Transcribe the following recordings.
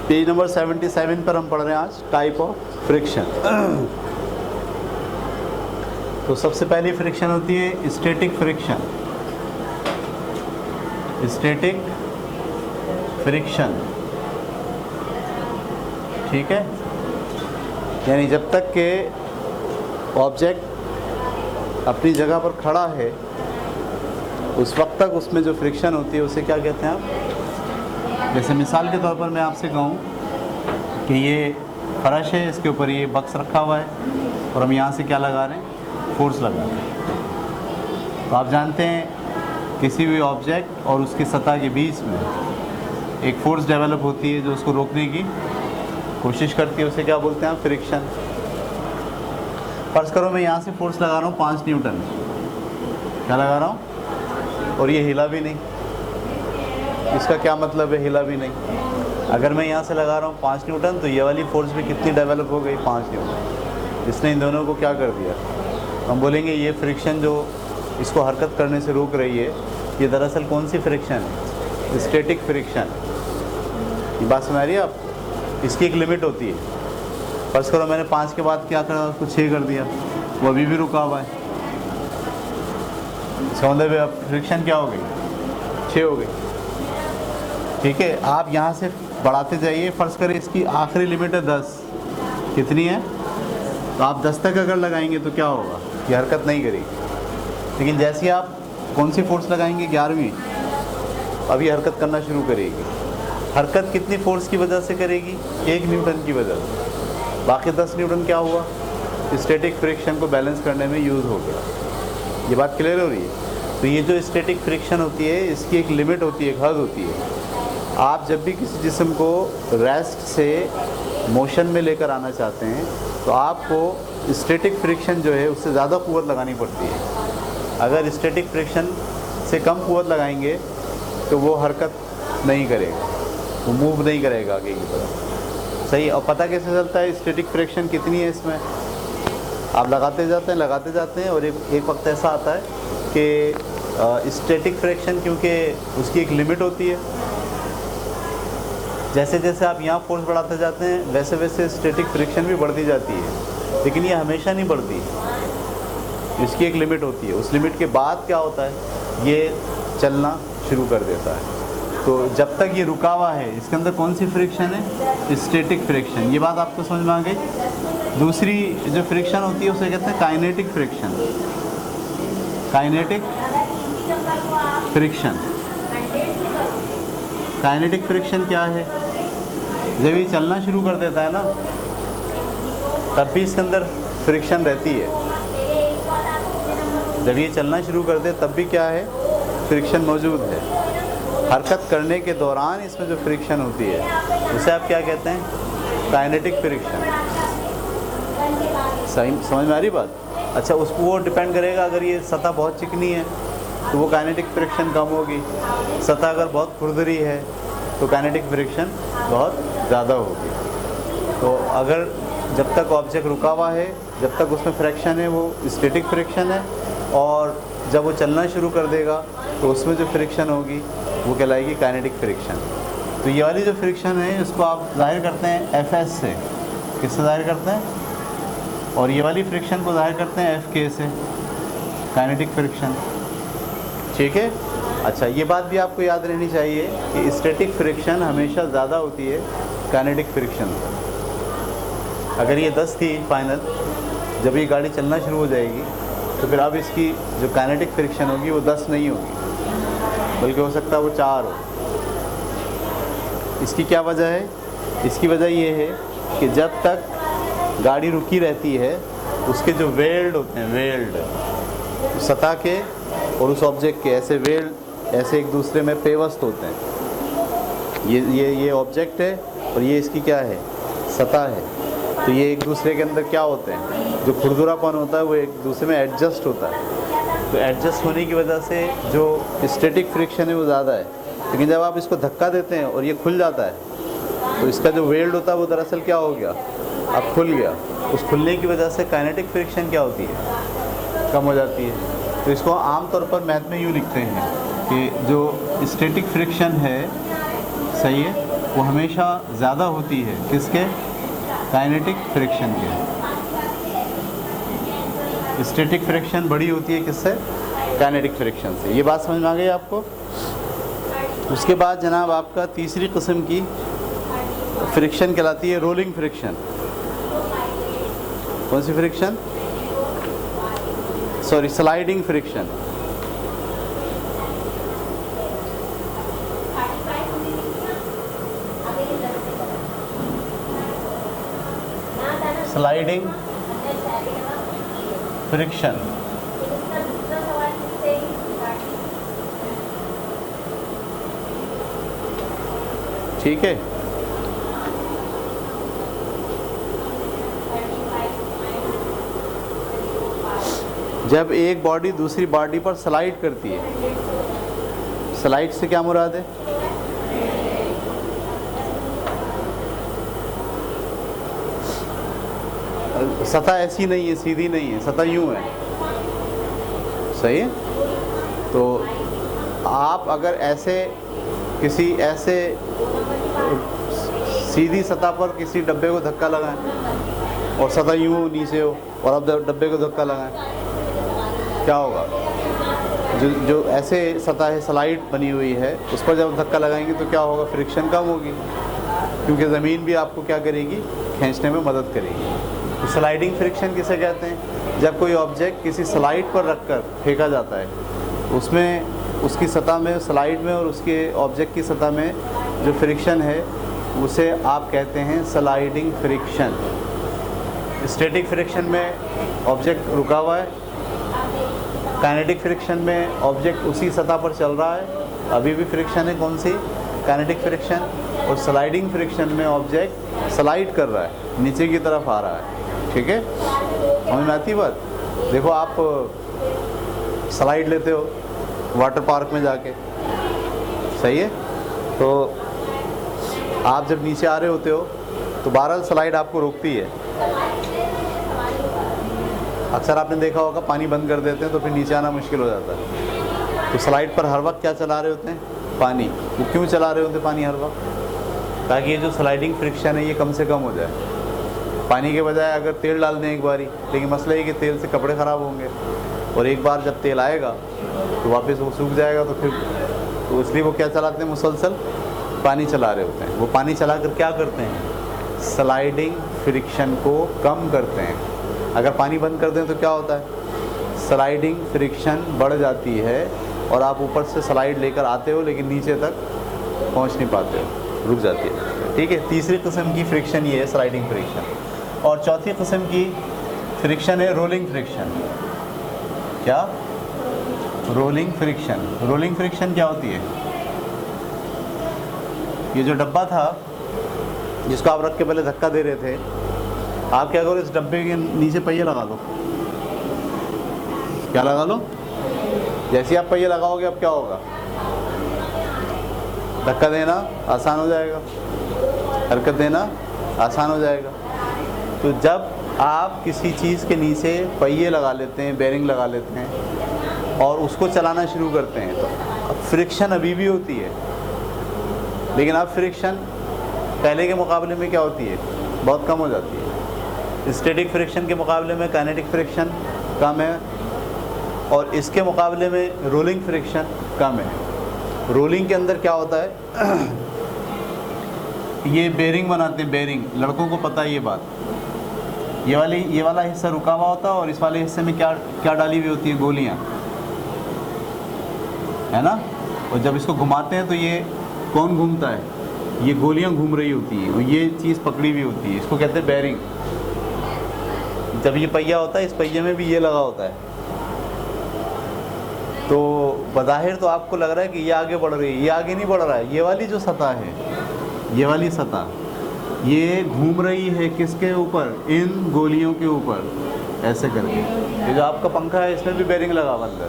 Page number 77 पर हम पढ़ रहे हैं आज टाइप ऑफ फ्रिक्शन। तो सबसे पहली फ्रिक्शन होती है स्टैटिक फ्रिक्शन। स्टैटिक फ्रिक्शन, ठीक है, यानी जब तक के ऑब्जेक्ट अपनी जगह पर खड़ा है उस वक्त तक उसमें जो फ्रिक्शन होती है उसे क्या कहते हैं आप। जैसे मिसाल के तौर पर मैं आपसे कहूँ कि ये फर्श है, इसके ऊपर ये बक्स रखा हुआ है और हम यहाँ से क्या लगा रहे हैं, फोर्स लगा रहे हैं। तो आप जानते हैं किसी भी ऑब्जेक्ट और उसकी सतह के बीच में एक फोर्स डेवलप होती है जो उसको रोकने की कोशिश करती है, उसे क्या बोलते हैं, फ्रिक्शन। फर्ज करो मैं यहाँ से फोर्स लगा रहा हूँ 5 न्यूटन, क्या लगा रहा हूँ, और ये हिला भी नहीं। इसका क्या मतलब है, हिला भी नहीं। अगर मैं यहाँ से लगा रहा हूँ 5 न्यूटन तो ये वाली फोर्स भी कितनी डेवलप हो गई, 5 न्यूटन। इसने इन दोनों को क्या कर दिया, हम बोलेंगे ये फ्रिक्शन जो इसको हरकत करने से रोक रही है ये दरअसल कौन सी फ्रिक्शन है, स्टैटिक फ्रिक्शन। ये बात समझ रही है आप। इसकी एक लिमिट होती है। फर्ज करो मैंने 5 के बाद क्या करा, उसको 6 कर दिया, वो अभी भी रुका हुआ है। इसका मतलब अब फ्रिक्शन क्या हो गई, 6 हो गई, ठीक है। आप यहाँ से बढ़ाते जाइए। फर्ज करें इसकी आखिरी लिमिट है 10, कितनी है, तो आप 10 तक अगर लगाएंगे तो क्या होगा, ये हरकत नहीं करेगी। लेकिन जैसे आप कौन सी फोर्स लगाएंगे, 11वीं, अभी हरकत करना शुरू करेगी। हरकत कितनी फोर्स की वजह से करेगी, 1 न्यूटन की वजह से। बाकी 10 न्यूटन क्या हुआ, स्टैटिक फ्रिक्शन को बैलेंस करने में यूज़ हो गया। ये बात क्लियर हो रही है। तो ये जो स्टैटिक फ्रिक्शन होती है इसकी एक लिमिट होती है, एक हद होती है। आप जब भी किसी जिस्म को रेस्ट से मोशन में लेकर आना चाहते हैं तो आपको स्टैटिक फ्रिक्शन जो है उससे ज़्यादा क़ुव्वत लगानी पड़ती है। अगर स्टैटिक फ्रिक्शन से कम क़ुव्वत लगाएंगे तो वो हरकत नहीं करेगा, वो मूव नहीं करेगा आगे की तरफ। सही। और पता कैसे चलता है स्टैटिक फ्रिक्शन कितनी है इसमें, आप लगाते जाते हैं और एक वक्त ऐसा आता है कि स्टैटिक फ्रिक्शन, क्योंकि उसकी एक लिमिट होती है, जैसे जैसे आप यहाँ फोर्स बढ़ाते जाते हैं वैसे वैसे स्टैटिक फ्रिक्शन भी बढ़ती जाती है। लेकिन ये हमेशा नहीं बढ़ती, इसकी एक लिमिट होती है। उस लिमिट के बाद क्या होता है, ये चलना शुरू कर देता है। तो जब तक ये रुका हुआ है इसके अंदर कौन सी फ्रिक्शन है, स्टैटिक फ्रिक्शन। ये बात आपको समझ में आ गई। दूसरी जो फ्रिक्शन होती है उसे कहते हैं kinetic friction. Kinetic friction, kinetic friction क्या है, जब ये चलना शुरू कर देता है ना तब भी इसके अंदर फ्रिक्शन रहती है। जब ये चलना शुरू कर दे तब भी क्या है, फ्रिक्शन मौजूद है। हरकत करने के दौरान इसमें जो फ्रिक्शन होती है उसे आप क्या कहते हैं, काइनेटिक फ्रिक्शन। सही समझ में आ रही बात। अच्छा, उसको वो डिपेंड करेगा, अगर ये सतह बहुत चिकनी है तो वो काइनेटिक फ्रिक्शन कम होगी, सतह अगर बहुत खुरदरी है तो काइनेटिक फ्रिक्शन बहुत ज़्यादा होगी। तो अगर जब तक ऑब्जेक्ट रुका हुआ है, जब तक उसमें फ्रिक्शन है वो स्टैटिक फ्रिक्शन है, और जब वो चलना शुरू कर देगा तो उसमें जो फ्रिक्शन होगी वो कहलाएगी काइनेटिक फ्रिक्शन। तो ये वाली जो फ्रिक्शन है इसको आप ज़ाहिर करते हैं Fs से, किससे ज़ाहिर करते हैं, और ये वाली फ्रिक्शन को ज़ाहिर करते हैं Fk से, काइनेटिक फ्रिक्शन, ठीक है। अच्छा, ये बात भी आपको याद रहनी चाहिए कि स्टैटिक फ्रिक्शन हमेशा ज़्यादा होती है काइनेटिक फ्रिक्शन से। अगर ये 10 थी फाइनल, जब ये गाड़ी चलना शुरू हो जाएगी तो फिर अब इसकी जो काइनेटिक फ्रिक्शन होगी वो 10 नहीं होगी, बल्कि हो सकता है वो 4 हो। इसकी क्या वजह है, इसकी वजह ये है कि जब तक गाड़ी रुकी रहती है उसके जो वेल्ड होते हैं, वेल्ड सतह के और उस ऑब्जेक्ट के, ऐसे वेल्ड ऐसे एक दूसरे में पेवस्त होते हैं। ये ऑब्जेक्ट है और ये इसकी क्या है, सतह है। तो ये एक दूसरे के अंदर क्या होते हैं, जो खुरदुरापन होता है वो एक दूसरे में एडजस्ट होता है। तो एडजस्ट होने की वजह से जो स्टैटिक फ्रिक्शन है वो ज़्यादा है। लेकिन जब आप इसको धक्का देते हैं और ये खुल जाता है तो इसका जो वेल्ड होता है वो दरअसल क्या हो गया, अब खुल गया। उस खुलने की वजह से काइनेटिक फ्रिक्शन क्या होती है, कम हो जाती है। तो इसको आमतौर पर मैथ में यूँ लिखते हैं कि जो स्टैटिक फ्रिक्शन है, सही है, वो हमेशा ज़्यादा होती है किसके? काइनेटिक फ्रिक्शन के। स्टैटिक फ्रिक्शन बड़ी होती है किससे? काइनेटिक फ्रिक्शन से। ये बात समझ में आ गई आपको? उसके बाद जनाब आपका तीसरी किस्म की फ्रिक्शन कहलाती है रोलिंग फ्रिक्शन। कौन सी friction? Sorry, sliding friction. Sliding friction. ठीक है। जब एक बॉडी दूसरी बॉडी पर स्लाइड करती है, स्लाइड से क्या मुराद है? सतह ऐसी नहीं है, सीधी नहीं है, सतह यूं है। सही है। तो आप अगर ऐसे किसी ऐसे सीधी सतह पर किसी डब्बे को धक्का लगाएं और सतह यूं नीचे हो और अब डब्बे को धक्का लगाएं, क्या होगा? जो ऐसे सतह स्लाइड बनी हुई है उस पर जब धक्का लगाएंगे तो क्या होगा? फ्रिक्शन कम होगी, क्योंकि ज़मीन भी आपको क्या करेगी? खींचने में मदद करेगी। तो स्लाइडिंग फ्रिक्शन किसे कहते हैं? जब कोई ऑब्जेक्ट किसी स्लाइड पर रखकर फेंका जाता है, उसमें उसकी सतह में, स्लाइड में और उसके ऑब्जेक्ट की सतह में जो फ्रिक्शन है उसे आप कहते हैं स्लाइडिंग फ्रिक्शन। स्टैटिक फ्रिक्शन में ऑब्जेक्ट रुका हुआ है, काइनेटिक फ्रिक्शन में ऑब्जेक्ट उसी सतह पर चल रहा है, अभी भी फ्रिक्शन है, कौन सी? Kinetic friction. और स्लाइडिंग फ्रिक्शन में ऑब्जेक्ट स्लाइड कर रहा है, नीचे की तरफ आ रहा है। ठीक है, समझ में आती बात? देखो आप स्लाइड लेते हो वाटर पार्क में जाके, सही है, तो आप जब नीचे आ रहे होते हो तो बहरहाल स्लाइड आपको रोकती है। अक्सर आपने देखा होगा पानी बंद कर देते हैं तो फिर नीचे आना मुश्किल हो जाता है। तो स्लाइड पर हर वक्त क्या चला रहे होते हैं? पानी। वो क्यों चला रहे होते हैं पानी हर वक्त? ताकि ये जो स्लाइडिंग फ्रिक्शन है ये कम से कम हो जाए। पानी के बजाय अगर तेल डाल दें एक बारी, लेकिन मसला ये कि तेल से कपड़े ख़राब होंगे और एक बार जब तेल आएगा तो वापस वो सूख जाएगा, तो फिर तो इसलिए वो क्या चलाते हैं? मुसलसल पानी चला रहे होते हैं। वो पानी चला कर क्या करते हैं? स्लाइडिंग फ्रिक्शन को कम करते हैं। अगर पानी बंद कर दें तो क्या होता है? स्लाइडिंग फ्रिक्शन बढ़ जाती है और आप ऊपर से स्लाइड लेकर आते हो लेकिन नीचे तक पहुंच नहीं पाते हो, रुक जाती है। ठीक है, तीसरी किस्म की फ्रिक्शन ये है स्लाइडिंग फ्रिक्शन। और चौथी किस्म की फ्रिक्शन है रोलिंग फ्रिक्शन। क्या? Rolling friction. रोलिंग फ्रिक्शन क्या होती है? ये जो डब्बा था जिसको आप रख के पहले धक्का दे रहे थे, आप क्या करो? इस डब्बे के नीचे पहिए लगा लो। क्या लगा लो? जैसे ही आप पहिए लगाओगे अब क्या होगा? धक्का देना आसान हो जाएगा, हरकत देना आसान हो जाएगा। तो जब आप किसी चीज़ के नीचे पहिए लगा लेते हैं, बेरिंग लगा लेते हैं और उसको चलाना शुरू करते हैं तो अब फ्रिक्शन अभी भी होती है, लेकिन अब फ्रिक्शन पहले के मुकाबले में क्या होती है? बहुत कम हो जाती है। स्टैटिक फ्रिक्शन के मुकाबले में काइनेटिक फ्रिक्शन कम है और इसके मुकाबले में रोलिंग फ्रिक्शन कम है। रोलिंग के अंदर क्या होता है? ये बेरिंग बनाते हैं, बेरिंग। लड़कों को पता है ये बात। ये वाला हिस्सा रुका हुआ होता है और इस वाले हिस्से में क्या डाली हुई होती है? गोलियां, है ना? और जब इसको घुमाते हैं तो ये कौन घूमता है? ये गोलियां घूम रही होती है और ये चीज़ पकड़ी हुई होती है, इसको कहते हैं बेरिंग। जब ये पहिया होता है, इस पहिए में भी ये लगा होता है। तो बज़ाहिर तो आपको लग रहा है कि ये आगे बढ़ रही है, ये आगे नहीं बढ़ रहा है। ये वाली जो सतह है, ये वाली सतह, ये घूम रही है किसके ऊपर? इन गोलियों के ऊपर, ऐसे करके। ये जो आपका पंखा है इसमें भी बेरिंग लगा हुआ अंदर,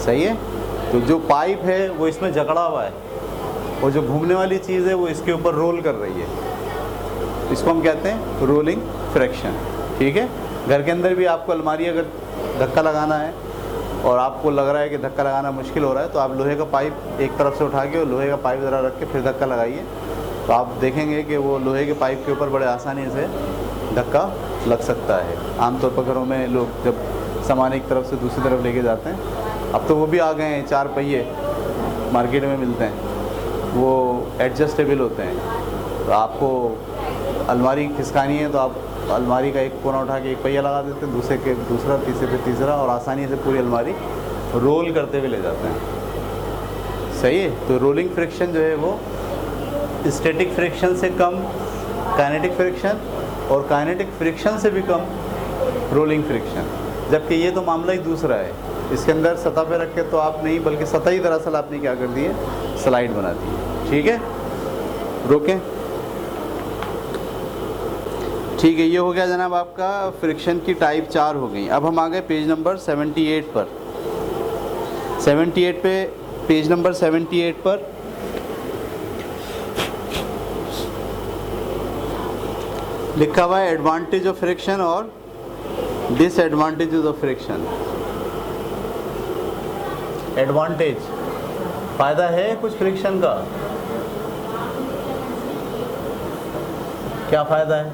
सही है? तो जो पाइप है वो इसमें जकड़ा हुआ है और जो घूमने वाली चीज़ है वो इसके ऊपर रोल कर रही है। इसको हम कहते हैं रोलिंग फ्रिक्शन। ठीक है, घर के अंदर भी आपको अलमारी अगर धक्का लगाना है और आपको लग रहा है कि धक्का लगाना मुश्किल हो रहा है, तो आप लोहे का पाइप एक तरफ से उठा के और लोहे का पाइप ज़रा रख के फिर धक्का लगाइए, तो आप देखेंगे कि वो लोहे के पाइप के ऊपर बड़े आसानी से धक्का लग सकता है। आमतौर पर घरों में लोग जब सामान एक तरफ से दूसरी तरफ लेके जाते हैं, अब तो वो भी आ गए हैं, 4 पहिए मार्केट में मिलते हैं, वो एडजस्टेबल होते हैं। तो आपको अलमारी खिसकानी है तो आप अलमारी का एक कोना उठा के एक पहिया लगा देते हैं, दूसरे के दूसरा, तीसरे पे तीसरा, और आसानी से पूरी अलमारी रोल करते हुए ले जाते हैं। सही है। तो रोलिंग फ्रिक्शन जो है वो स्टैटिक फ्रिक्शन से कम काइनेटिक फ्रिक्शन, और काइनेटिक फ्रिक्शन से भी कम रोलिंग फ्रिक्शन। जबकि ये तो मामला ही दूसरा है। इसके अंदर सतह पे रख के तो आप नहीं, बल्कि सतह ही दरअसल आपने क्या कर दी है, स्लाइड बना दी है। ठीक है, रोकें। ठीक है, ये हो गया जनाब आपका फ्रिक्शन की टाइप 4 हो गई। अब हम आ गए पेज नंबर 78 पर। 78 पे, पेज नंबर 78 पर लिखा हुआ है एडवांटेज ऑफ फ्रिक्शन और डिसएडवांटेजेस ऑफ फ्रिक्शन। एडवांटेज, फायदा है कुछ फ्रिक्शन का, क्या फ़ायदा है?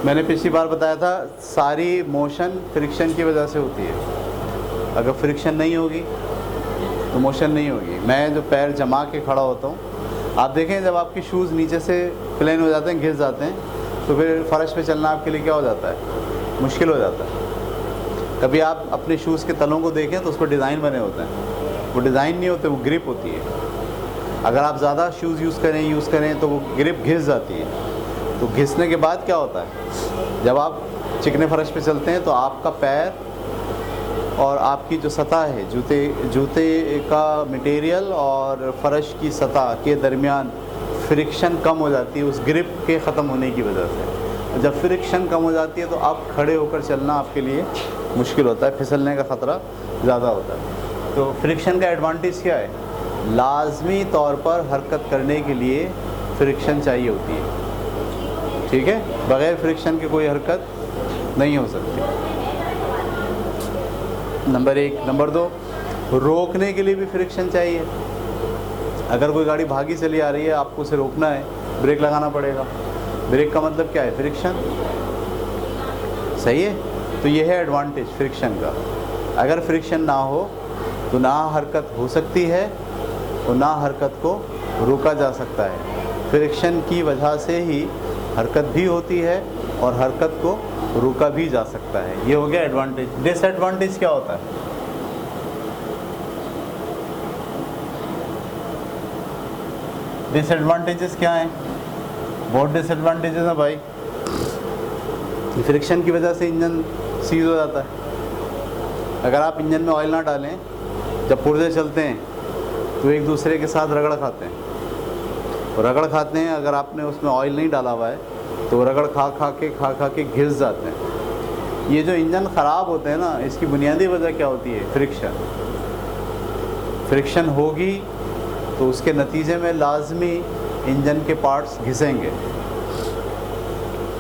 मैंने पिछली बार बताया था, सारी मोशन फ्रिक्शन की वजह से होती है। अगर फ्रिक्शन नहीं होगी तो मोशन नहीं होगी। मैं जो पैर जमा के खड़ा होता हूँ, आप देखें जब आपके शूज़ नीचे से प्लेन हो जाते हैं, घिस जाते हैं, तो फिर फर्श पे चलना आपके लिए क्या हो जाता है, मुश्किल हो जाता है। कभी आप अपने शूज़ के तलों को देखें तो उस पर डिज़ाइन बने होते हैं, वो डिज़ाइन नहीं होते, वो ग्रिप होती है। अगर आप ज़्यादा शूज़ यूज़ करें तो वो ग्रिप घिस जाती है। तो घिसने के बाद क्या होता है, जब आप चिकने फर्श पे चलते हैं तो आपका पैर और आपकी जो सतह है, जूते का मटेरियल और फर्श की सतह के दरमियान फ्रिक्शन कम हो जाती है उस ग्रिप के ख़त्म होने की वजह से। जब फ्रिक्शन कम हो जाती है तो आप खड़े होकर चलना आपके लिए मुश्किल होता है, फिसलने का ख़तरा ज़्यादा होता है। तो फ्रिक्शन का एडवांटेज क्या है, लाजमी तौर पर हरकत करने के लिए फ्रिक्शन चाहिए होती है। ठीक है, बग़ैर फ्रिक्शन के कोई हरकत नहीं हो सकती। नंबर 1। नंबर 2, रोकने के लिए भी फ्रिक्शन चाहिए। अगर कोई गाड़ी भागी चली आ रही है, आपको उसे रोकना है, ब्रेक लगाना पड़ेगा। ब्रेक का मतलब क्या है, फ्रिक्शन। सही है। तो ये है एडवांटेज फ्रिक्शन का। अगर फ्रिक्शन ना हो तो ना हरकत हो सकती है और ना हरकत को रोका जा सकता है। फ्रिक्शन की वजह से ही हरकत भी होती है और हरकत को रोका भी जा सकता है। ये हो गया एडवांटेज। डिसएडवांटेज क्या होता है, डिसएडवांटेजेस क्या हैं? बहुत डिसएडवांटेजेस हैं भाई। फ्रिक्शन की वजह से इंजन सीज हो जाता है। अगर आप इंजन में ऑयल ना डालें, जब पुर्जे चलते हैं तो एक दूसरे के साथ रगड़ खाते हैं, और रगड़ खाते हैं अगर आपने उसमें ऑयल नहीं डाला हुआ है तो रगड़ खा खा के घिस जाते हैं। ये जो इंजन ख़राब होते हैं ना, इसकी बुनियादी वजह क्या होती है, फ्रिक्शन। फ्रिक्शन होगी तो उसके नतीजे में लाजमी इंजन के पार्ट्स घिसेंगे।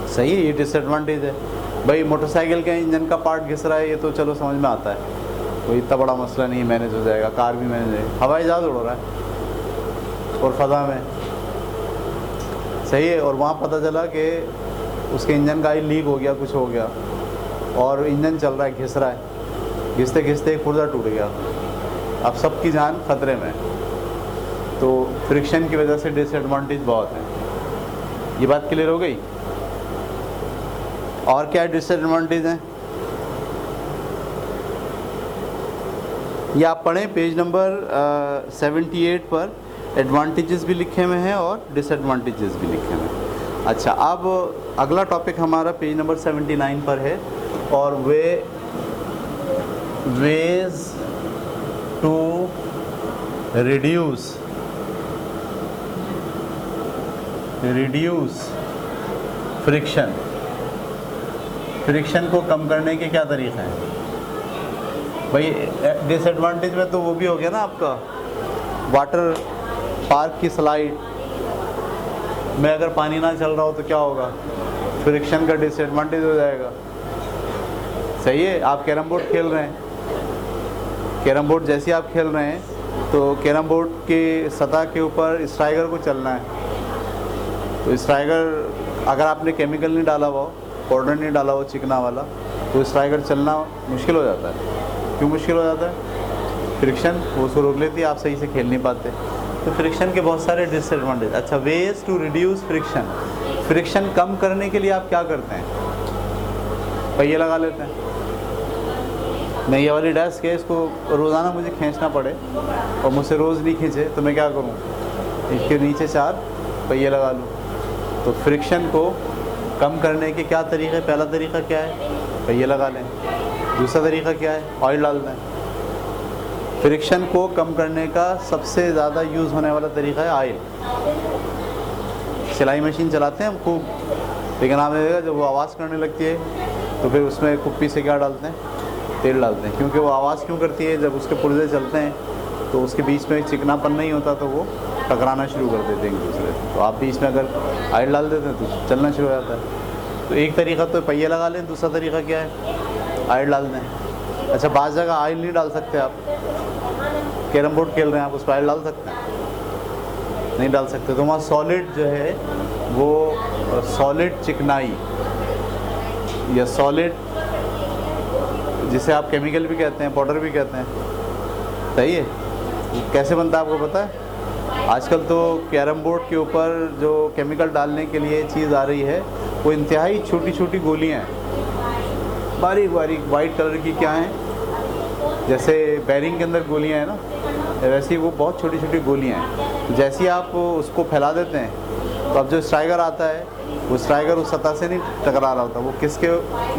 सही है, ये डिसएडवांटेज है भाई। मोटरसाइकिल के इंजन का पार्ट घिस रहा है, ये तो चलो समझ में आता है, कोई इतना बड़ा मसला नहीं, मैनेज हो जाएगा। कार भी मैनेज है, हवाई जहाज़ उड़ रहा है और फ़ज़ा में, सही है, और वहाँ पता चला कि उसके इंजन का ऑयल लीक हो गया, कुछ हो गया, और इंजन चल रहा है, घिस रहा है, घिसते घिसते एक पुर्जा टूट गया, अब सबकी जान ख़तरे में। तो फ्रिक्शन की वजह से डिसएडवांटेज बहुत है। ये बात क्लियर हो गई? और क्या डिसएडवांटेज हैं, ये आप पढ़ें पेज नंबर 78 पर। एडवांटेजेस भी लिखे हुए हैं और डिसएडवांटेजेस भी लिखे हुए हैं। अच्छा, अब अगला टॉपिक हमारा पेज नंबर 79 पर है, और ways to reduce friction. Friction को कम करने के क्या तरीक़े हैं भाई? डिसएडवांटेज में तो वो भी हो गया ना आपका, वाटर पार्क की स्लाइड में अगर पानी ना चल रहा हो तो क्या होगा, फ्रिक्शन का डिसएडवांटेज हो जाएगा। सही है। आप कैरम बोर्ड खेल रहे हैं, कैरम बोर्ड जैसे आप खेल रहे हैं तो कैरम बोर्ड के सतह के ऊपर स्ट्राइकर को चलना है। तो स्ट्राइकर अगर आपने केमिकल नहीं डाला हुआ, पाउडर नहीं डाला हुआ चिकना वाला, तो स्ट्राइकर चलना मुश्किल हो जाता है। क्यों मुश्किल हो जाता है? फ्रिक्शन वो उसको रोक लेती है, आप सही से खेल नहीं पाते। तो फ्रिक्शन के बहुत सारे डिसएडवांटेज। अच्छा, ways to reduce friction, friction कम करने के लिए आप क्या करते हैं? पहिए लगा लेते हैं। मैं ये वाली डेस्क है, इसको रोज़ाना मुझे खींचना पड़े और मुझसे रोज़ नहीं खींचे तो मैं क्या करूँ? इसके नीचे 4 पहिए लगा लूँ। तो फ्रिक्शन को कम करने के क्या तरीक़े? पहला तरीक़ा क्या है? पहिए लगा लें। दूसरा तरीक़ा क्या है? ऑयल डाल दें। फ्रिक्शन को कम करने का सबसे ज़्यादा यूज़ होने वाला तरीक़ा है ऑयल। सिलाई मशीन चलाते हैं हम खूब, लेकिन आपने देखा जब वो आवाज़ करने लगती है तो फिर उसमें कुप्पी से क्या डालते हैं? तेल डालते हैं। क्योंकि वो आवाज़ क्यों करती है? जब उसके पुर्जे चलते हैं तो उसके बीच में चिकनापन नहीं होता तो वो टकराना शुरू कर देते हैं एक दूसरे से। तो आप बीच में अगर ऑयल डाल देते हैं तो चलना शुरू हो जाता है। तो एक तरीका तो पहिए लगा लें, दूसरा तरीका क्या है? ऑयल डाल दें। अच्छा, बाज़ जगह ऑयल नहीं डाल सकते आप, कैरम बोर्ड खेल रहे हैं आप, उस पर ऑयल डाल सकते हैं? नहीं डाल सकते। तो वहाँ सॉलिड जो है वो सॉलिड चिकनाई या सॉलिड, जिसे आप केमिकल भी कहते हैं, पाउडर भी कहते हैं, सही है। कैसे बनता है आपको पता है? आजकल तो कैरम बोर्ड के ऊपर जो केमिकल डालने के लिए चीज़ आ रही है वो इंतहाई छोटी छोटी गोलियां हैं, बारीक बारीक वाइट कलर की। क्या हैं? जैसे बैरिंग के अंदर गोलियां हैं ना, वैसी वो बहुत छोटी छोटी गोलियां हैं। तो जैसे ही आप उसको फैला देते हैं तो अब जो स्ट्राइकर आता है वो स्ट्राइकर उस सतह से नहीं टकरा रहा होता, वो किसके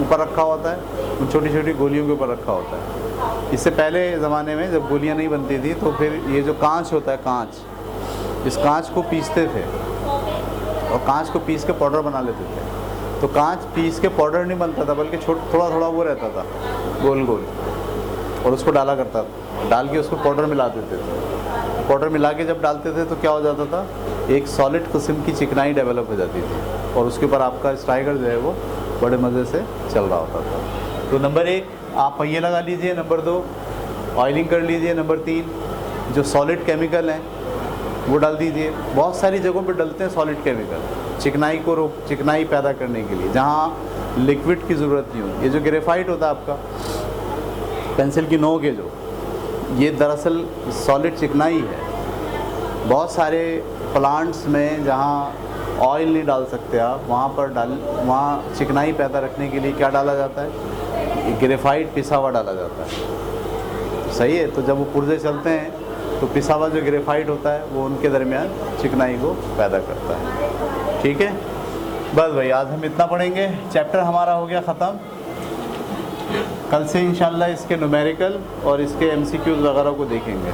ऊपर रखा होता है? उन छोटी छोटी गोलियों के ऊपर रखा होता है। इससे पहले ज़माने में जब गोलियां नहीं बनती थी तो फिर ये जो कांच होता है, कांच, इस कांच को पीसते थे और कांच को पीस के पाउडर बना लेते थे। तो कांच पीस के पाउडर नहीं बनता था, बल्कि थोड़ा थोड़ा वो रहता था गोल गोल, और उसको डाला करता था, डाल के उसको पाउडर मिला देते थे। पाउडर मिला के जब डालते थे तो क्या हो जाता था? एक सॉलिड किस्म की चिकनाई डेवलप हो जाती थी और उसके ऊपर आपका स्ट्राइकर जो है वो बड़े मज़े से चल रहा होता था। तो नंबर 1 आप पहिए लगा लीजिए, नंबर 2 ऑयलिंग कर लीजिए, नंबर 3 जो सॉलिड केमिकल हैं वो डाल दीजिए। बहुत सारी जगहों पे डलते हैं सॉलिड केमिकल, चिकनाई पैदा करने के लिए, जहाँ लिक्विड की ज़रूरत नहीं होती। ये जो ग्रेफाइट होता है आपका, पेंसिल की नोक है जो, ये दरअसल सॉलिड चिकनाई है। बहुत सारे प्लांट्स में जहाँ ऑयल नहीं डाल सकते आप, वहाँ चिकनाई पैदा रखने के लिए क्या डाला जाता है? ग्रेफाइट पिसा हुआ डाला जाता है, सही है। तो जब वो पुर्जे चलते हैं तो पिसा हुआ जो ग्रेफाइट होता है वो उनके दरमियान चिकनाई को पैदा करता है। ठीक है, बस भाई आज हम इतना पढ़ेंगे। चैप्टर हमारा हो गया ख़त्म। कल से इंशाल्लाह इसके न्यूमेरिकल और इसके MCQs वगैरह को देखेंगे।